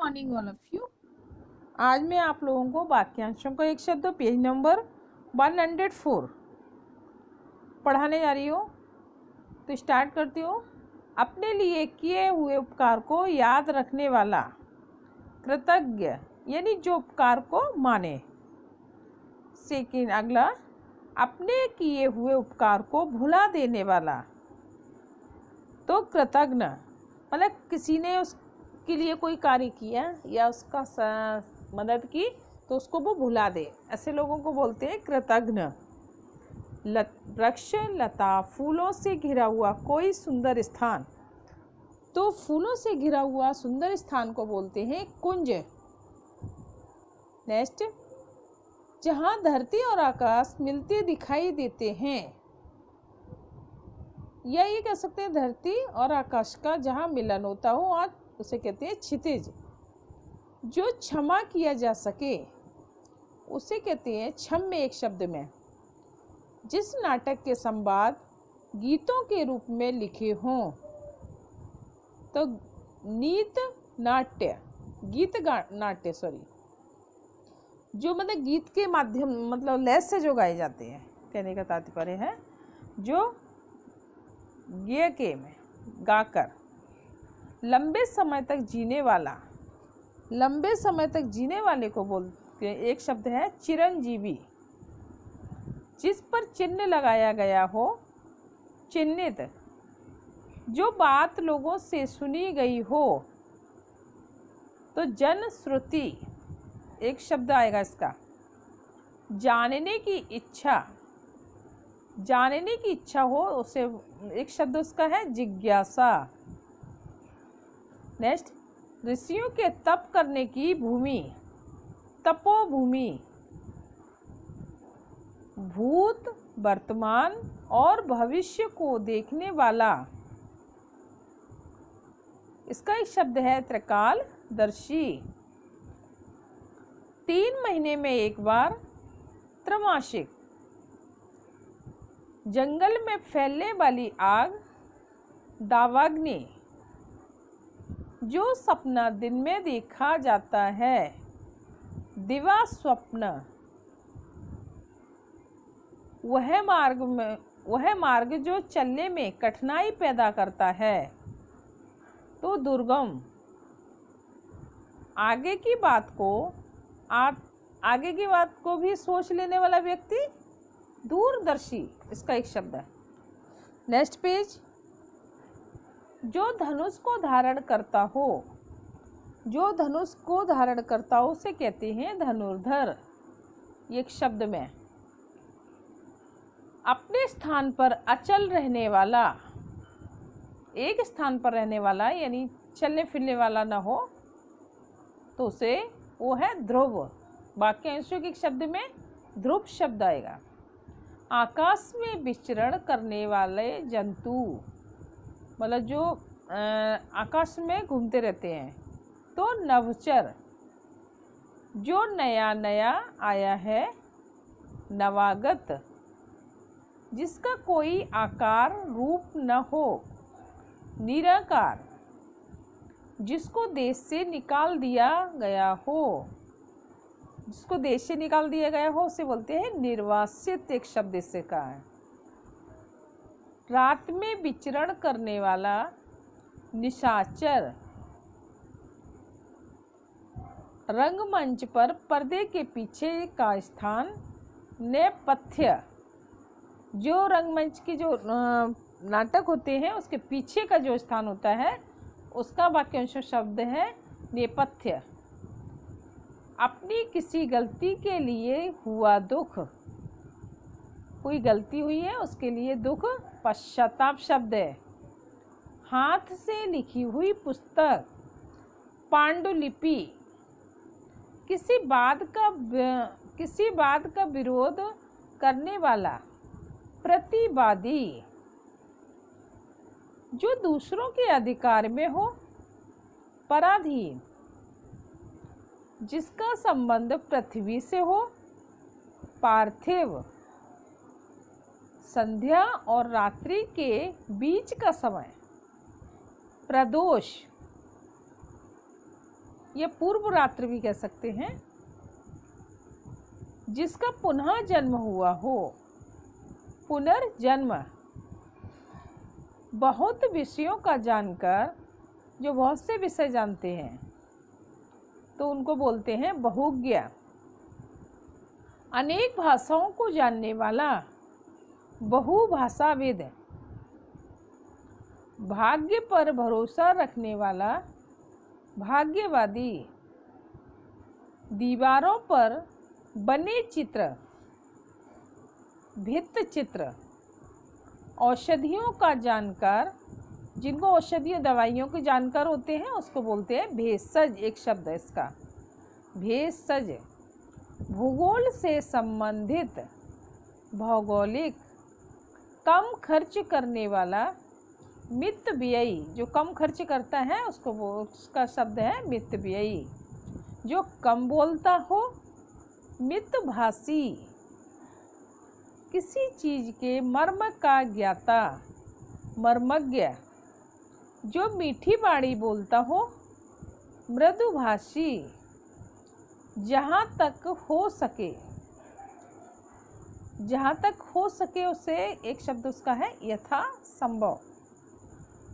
Morning all of you. आज मैं आप लोगों को वाक्यांशों का एक शब्द पेज नंबर 104 पढ़ाने जा रही हूँ। तो स्टार्ट करती हूँ। अपने लिए किए हुए उपकार को याद रखने वाला, कृतज्ञ यानी जो उपकार को माने। सेकंड अगला, अपने किए हुए उपकार को भुला देने वाला, तो कृतज्ञ मतलब किसी ने उसके लिए कोई कार्य किया या उसका मदद की तो उसको वो भुला दे, ऐसे लोगों को बोलते हैं कृतज्ञ। वृक्ष, लता, फूलों से घिरा हुआ कोई सुंदर स्थान, तो फूलों से घिरा हुआ सुंदर स्थान को बोलते हैं कुंज। नेक्स्ट, जहाँ धरती और आकाश मिलते दिखाई देते हैं, या ये कह सकते हैं धरती और आकाश का जहाँ मिलन होता हो आज उसे कहते हैं क्षितिज। जो क्षमा किया जा सके उसे कहते हैं क्षम्य एक शब्द में। जिस नाटक के संवाद गीतों के रूप में लिखे हों, तो नीत नाट्य, नाट्य जो मतलब गीत के माध्यम मतलब लय से जो गाए जाते हैं, कहने का तात्पर्य है जो गे के में गाकर लंबे समय तक जीने वाला, लंबे समय तक जीने वाले को बोलते हैं एक शब्द है चिरंजीवी। जिस पर चिन्ह लगाया गया हो, चिन्हित, जो बात लोगों से सुनी गई हो, तो जन श्रुति एक शब्द आएगा इसका। जानने की इच्छा, जानने की इच्छा हो उसे एक शब्द उसका है जिज्ञासा। नेक्स्ट, ऋषियों के तप करने की भूमि, तपोभूमि। भूत, वर्तमान और भविष्य को देखने वाला, इसका एक शब्द है त्रिकालदर्शी। 3 महीने में एक बार, त्रैमासिक। जंगल में फैलने वाली आग, दावाग्नि। जो सपना दिन में देखा जाता है, दिवा स्वप्न। वह मार्ग जो चलने में कठिनाई पैदा करता है, तो दुर्गम। आगे की बात को भी सोच लेने वाला व्यक्ति, दूरदर्शी, इसका एक शब्द है। नेक्स्ट पेज, जो धनुष को धारण करता हो, जो धनुष को धारण करता हो उसे कहते हैं धनुर्धर एक शब्द में। अपने स्थान पर अचल रहने वाला, एक स्थान पर रहने वाला यानी चलने फिरने वाला ना हो, तो उसे वो है ध्रुव। वाक्यांशों के शब्द में ध्रुव शब्द आएगा। आकाश में विचरण करने वाले जंतु, मतलब जो आकाश में घूमते रहते हैं, तो नवचर। जो नया नया आया है, नवागत। जिसका कोई आकार रूप न हो, निराकार। जिसको देश से निकाल दिया गया हो, जिसको देश से निकाल दिया गया हो उसे बोलते हैं निर्वासित एक शब्द इससे कहा है। रात में विचरण करने वाला, निशाचर। रंगमंच पर पर्दे के पीछे का स्थान, नेपथ्य। जो रंगमंच की जो नाटक होते हैं उसके पीछे का जो स्थान होता है उसका वाक्यांश शब्द है नेपथ्य। अपनी किसी गलती के लिए हुआ दुख, कोई गलती हुई है उसके लिए दुख, पश्चाताप शब्द है। हाथ से लिखी हुई पुस्तक, पांडुलिपि। किसी बात का विरोध करने वाला, प्रतिवादी। जो दूसरों के अधिकार में हो, पराधीन। जिसका संबंध पृथ्वी से हो, पार्थिव। संध्या और रात्रि के बीच का समय, प्रदोष। या पूर्व रात्रि भी कह सकते हैं, जिसका पुनः जन्म हुआ हो। पुनर्जन्म, बहुत विषयों का जानकर, जो बहुत से विषय जानते हैं तो उनको बोलते हैं बहुज्ञ। अनेक भाषाओं को जानने वाला बहुभाषाविद। भाग्य पर भरोसा रखने वाला भाग्यवादी। दीवारों पर बने चित्र, भित्त चित्र। औषधियों का जानकार, जिनको औषधियों दवाइयों के जानकार होते हैं उसको बोलते हैं भेषज। एक शब्द है इसका, भेषज। भूगोल से संबंधित, भौगोलिक। कम खर्च करने वाला मितव्ययी, जो कम खर्च करता है उसका शब्द है मितव्ययी। जो कम बोलता हो, मितभाषी। किसी चीज के मर्म का ज्ञाता, मर्मज्ञ। जो मीठी बाणी बोलता हो, मृदुभाषी। जहाँ तक हो सके, जहाँ तक हो सके उसे एक शब्द उसका है यथा संभव।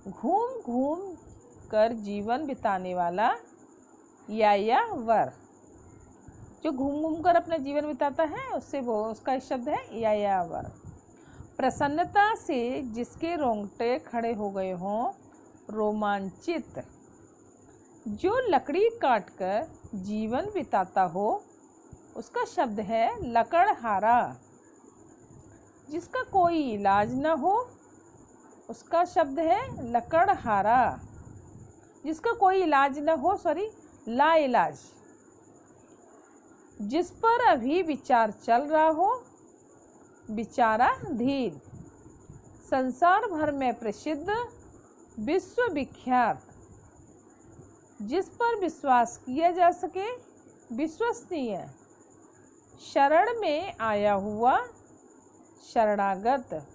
घूम घूम कर जीवन बिताने वाला यायावर। जो घूम घूम कर अपना जीवन बिताता है उससे वो उसका शब्द है यायावर। प्रसन्नता से जिसके रोंगटे खड़े हो गए हों, रोमांचित। जो लकड़ी काटकर जीवन बिताता हो उसका शब्द है लकड़हारा। जिसका कोई इलाज न हो उसका शब्द है लकड़हारा। जिसका कोई इलाज न हो, ला इलाज। जिस पर अभी विचार चल रहा हो, विचाराधीन। संसार भर में प्रसिद्ध, विश्वविख्यात। जिस पर विश्वास किया जा सके, विश्वसनीय। शरण में आया हुआ, शरणागत।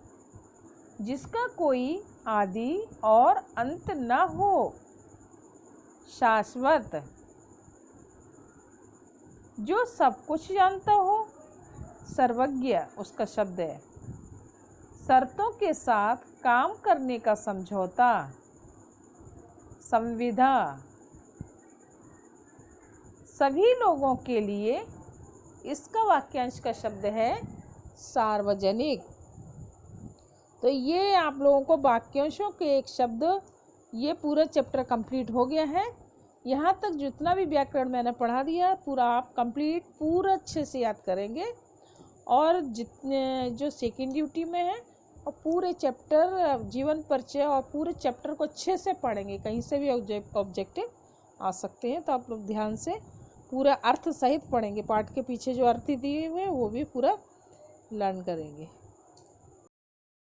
जिसका कोई आदि और अंत न हो, शाश्वत। जो सब कुछ जानता हो, सर्वज्ञ उसका शब्द है। शर्तों के साथ काम करने का समझौता, संविदा। सभी लोगों के लिए, इसका वाक्यांश का शब्द है सार्वजनिक। तो ये आप लोगों को वाक्यांशों के एक शब्द, ये पूरा चैप्टर कंप्लीट हो गया है। यहाँ तक जितना भी व्याकरण मैंने पढ़ा दिया पूरा आप कंप्लीट पूरा अच्छे से याद करेंगे। और जितने जो सेकेंड ड्यूटी में है और पूरे चैप्टर जीवन परिचय और पूरे चैप्टर को अच्छे से पढ़ेंगे। कहीं से भी ऑब्जेक्टिव आ सकते हैं, तो आप लोग ध्यान से पूरा अर्थ सहित पढ़ेंगे। पाठ के पीछे जो अर्थ दिए हुए हैं वो भी पूरा लर्न करेंगे।